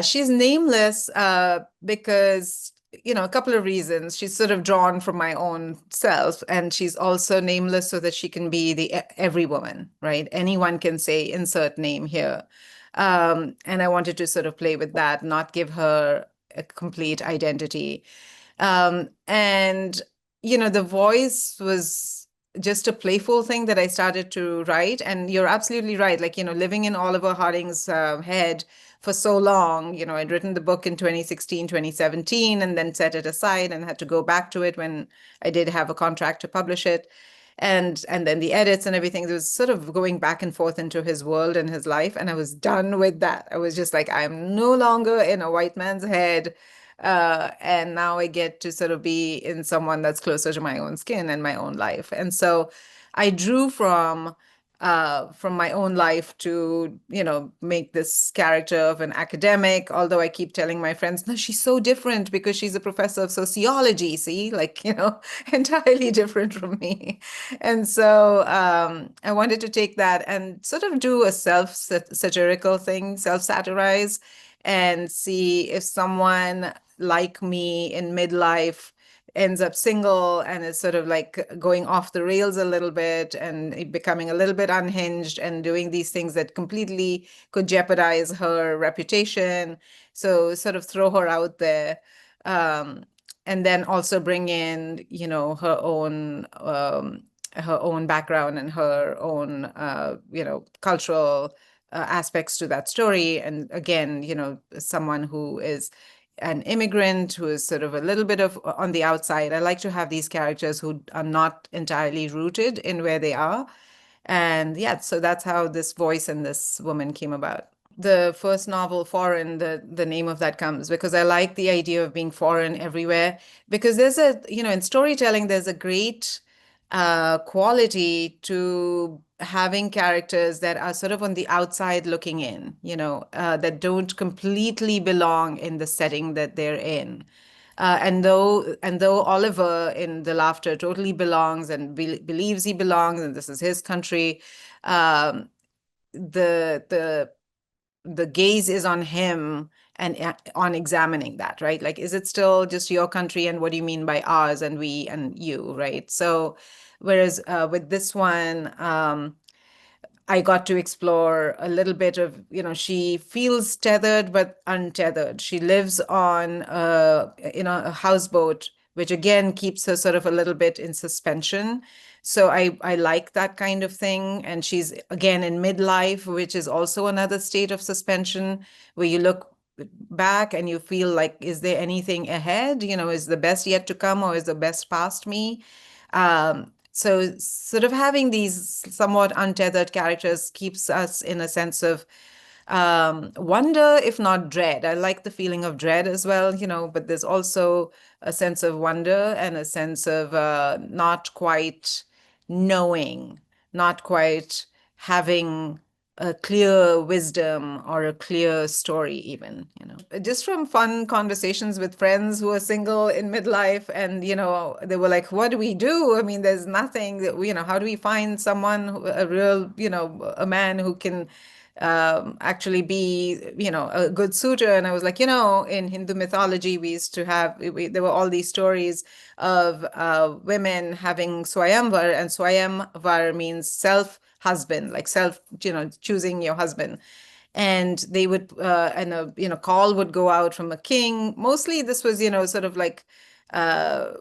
she's nameless because, a couple of reasons. She's sort of drawn from my own self, and she's also nameless so that she can be the every woman, right? Anyone can say insert name here. And I wanted to sort of play with that, not give her a complete identity. And, the voice was just a playful thing that I started to write. And you're absolutely right. Like, living in Oliver Harding's head for so long, I'd written the book in 2016, 2017, and then set it aside and had to go back to it when I did have a contract to publish it. And then the edits and everything, it was sort of going back and forth into his world and his life. And I was done with that. I was just like, I'm no longer in a white man's head. And now I get to sort of be in someone that's closer to my own skin and my own life. And so I drew from my own life to, make this character of an academic, although I keep telling my friends, no, she's so different because she's a professor of sociology, see, like, entirely different from me. And so I wanted to take that and sort of do a self-satirical thing, self-satirize, and see if someone like me in midlife ends up single and is sort of like going off the rails a little bit and becoming a little bit unhinged and doing these things that completely could jeopardize her reputation. So sort of throw her out there. And then also bring in, her own background and her own, cultural aspects to that story. And again, someone who is an immigrant who is sort of a little bit of on the outside. I like to have these characters who are not entirely rooted in where they are. And yeah, so that's how this voice and this woman came about. The first novel, Foreign, the name of that comes because I like the idea of being foreign everywhere. Because there's in storytelling, there's a great quality to having characters that are sort of on the outside looking in, that don't completely belong in the setting that they're in. And though Oliver in The Laughter totally belongs and believes he belongs and this is his country, um, the the gaze is on him and on examining that, right? Like, is it still just your country, and what do you mean by ours and we and you, right? So, whereas with this one, I got to explore a little bit of, she feels tethered but untethered. She lives on, a houseboat, which again keeps her sort of a little bit in suspension. So I like that kind of thing. And she's again in midlife, which is also another state of suspension where you look back and you feel like, is there anything ahead? Is the best yet to come or is the best past me? So sort of having these somewhat untethered characters keeps us in a sense of wonder, if not dread. I like the feeling of dread as well, but there's also a sense of wonder and a sense of not quite knowing, not quite having a clear wisdom or a clear story even, just from fun conversations with friends who are single in midlife. And they were like, what do we do? I mean, there's nothing that how do we find someone, a real, a man who can actually be, a good suitor? And I was like, in Hindu mythology, we used to have, there were all these stories of women having swayamvar, and swayamvar means self husband, like self, choosing your husband. And they would, and a, call would go out from a king. Mostly this was, sort of like, uh,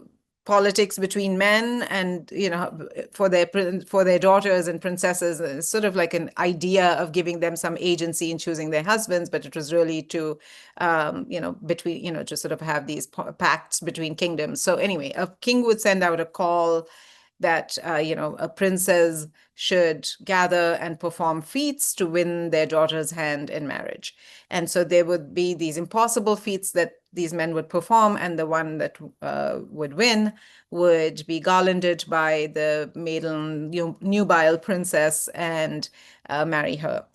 politics between men and for their daughters and princesses. Sort of like an idea of giving them some agency in choosing their husbands, but it was really to between to sort of have these pacts between kingdoms. So anyway, a king would send out a call that a princess should gather and perform feats to win their daughter's hand in marriage. And so there would be these impossible feats that these men would perform, and the one that would win would be garlanded by the maiden nubile princess and marry her.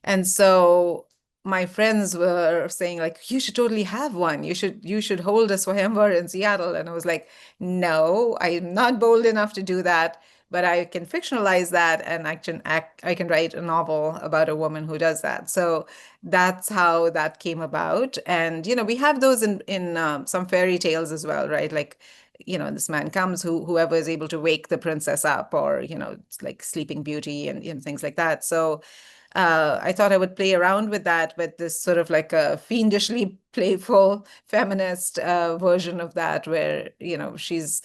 And so my friends were saying, like, you should totally have one. You should hold a Swayamvar in Seattle. And I was like, no, I'm not bold enough to do that. but I can fictionalize that, and I can write a novel about a woman who does that. So that's how that came about. And we have those in some fairy tales as well, right? Like, this man comes, whoever is able to wake the princess up, or it's like Sleeping Beauty and things like that. So I thought I would play around with that, but this sort of like a fiendishly playful feminist version of that, where she's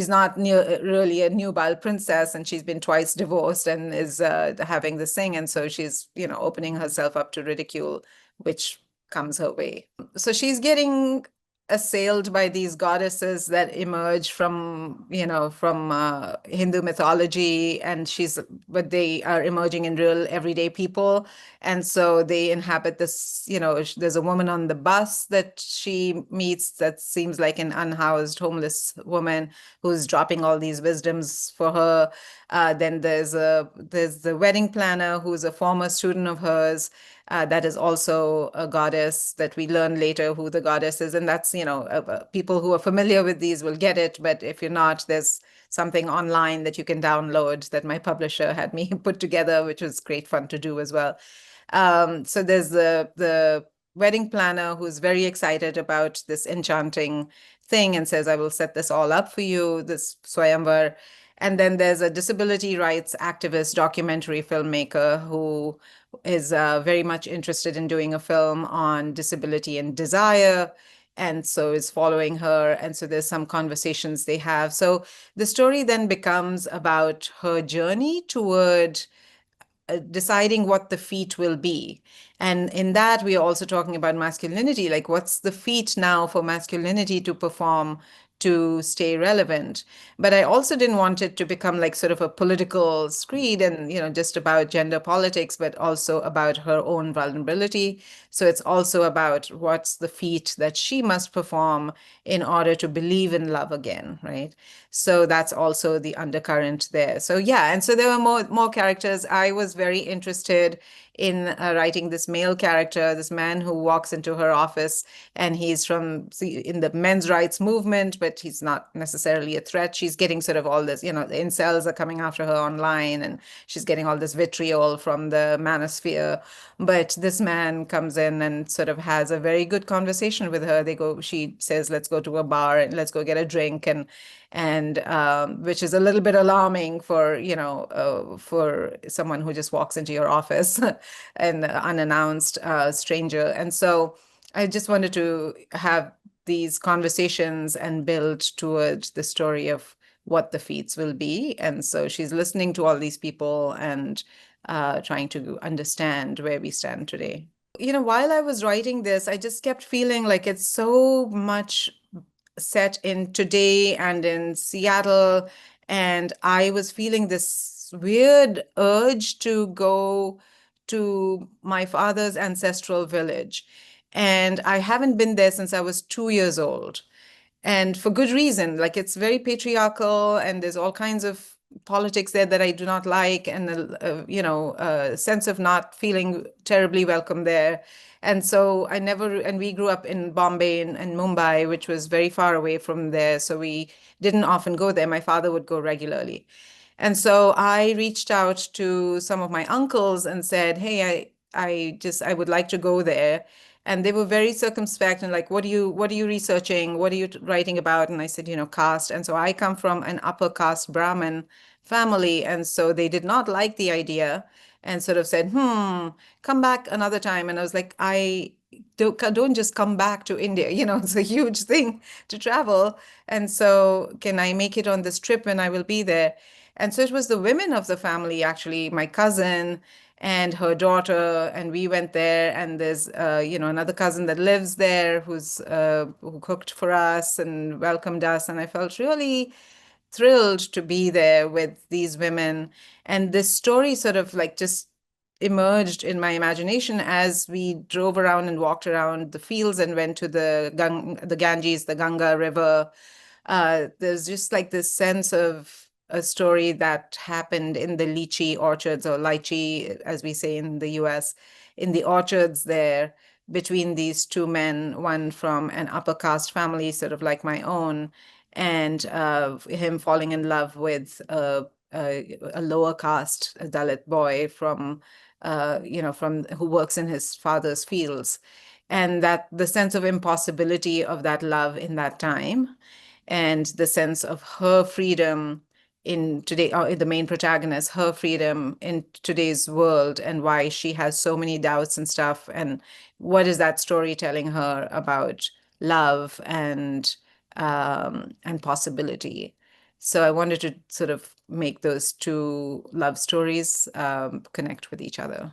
not really a nubile princess, and she's been twice divorced and is having this thing, and so she's opening herself up to ridicule, which comes her way. So she's getting assailed by these goddesses that emerge from Hindu mythology, and but they are emerging in real everyday people. And so they inhabit this, there's a woman on the bus that she meets that seems like an unhoused homeless woman who's dropping all these wisdoms for her. Then there's the wedding planner who's a former student of hers, that is also a goddess that we learn later who the goddess is. And that's, people who are familiar with these will get it. But if you're not, there's something online that you can download that my publisher had me put together, which was great fun to do as well. So there's the wedding planner who's very excited about this enchanting thing and says, I will set this all up for you, this Swayamvar. And then there's a disability rights activist, documentary filmmaker who is very much interested in doing a film on disability and desire. And so is following her. And so there's some conversations they have. So the story then becomes about her journey toward deciding what the feat will be. And in that, we are also talking about masculinity, like what's the feat now for masculinity to perform to stay relevant. But I also didn't want it to become like sort of a political screed and, just about gender politics, but also about her own vulnerability. So it's also about what's the feat that she must perform in order to believe in love again, right? So that's also the undercurrent there. So yeah, and so there were more characters. I was very interested in writing this male character, this man who walks into her office, and he's in the men's rights movement, but he's not necessarily a threat. She's getting sort of all this, the incels are coming after her online, and she's getting all this vitriol from the manosphere. But this man comes in and sort of has a very good conversation with her. She says, let's go to a bar and let's go get a drink, and which is a little bit alarming for someone who just walks into your office an unannounced stranger. And so I just wanted to have these conversations and build towards the story of what the feats will be. And so she's listening to all these people and trying to understand where we stand today. While I was writing this, I just kept feeling like it's so much set in today and in Seattle. And I was feeling this weird urge to go to my father's ancestral village. And I haven't been there since I was 2 years old. And for good reason. Like, it's very patriarchal, and there's all kinds of politics there that I do not like, and a sense of not feeling terribly welcome there. And so and we grew up in Bombay and Mumbai, which was very far away from there. So we didn't often go there. My father would go regularly. And so I reached out to some of my uncles and said, hey, I would like to go there. And they were very circumspect and like, what are you researching? What are you writing about? And I said, caste. And so I come from an upper caste Brahmin family. And so they did not like the idea and sort of said, come back another time. And I was like, I don't just come back to India. It's a huge thing to travel. And so can I make it on this trip when I will be there? And so it was the women of the family, actually, my cousin and her daughter, and we went there. And there's, another cousin that lives there who cooked for us and welcomed us. And I felt really thrilled to be there with these women. And this story sort of like just emerged in my imagination as we drove around and walked around the fields and went to the Ganges, the Ganga River. There's just like this sense of a story that happened in the lychee orchards, or lychee, as we say in the US, in the orchards there between these two men, one from an upper caste family, sort of like my own, and him falling in love with a lower caste, a Dalit boy from, from who works in his father's fields, and that the sense of impossibility of that love in that time, and the sense of her freedom in today, or the main protagonist, her freedom in today's world, and why she has so many doubts and stuff, and what is that story telling her about love and possibility. So I wanted to sort of make those two love stories connect with each other.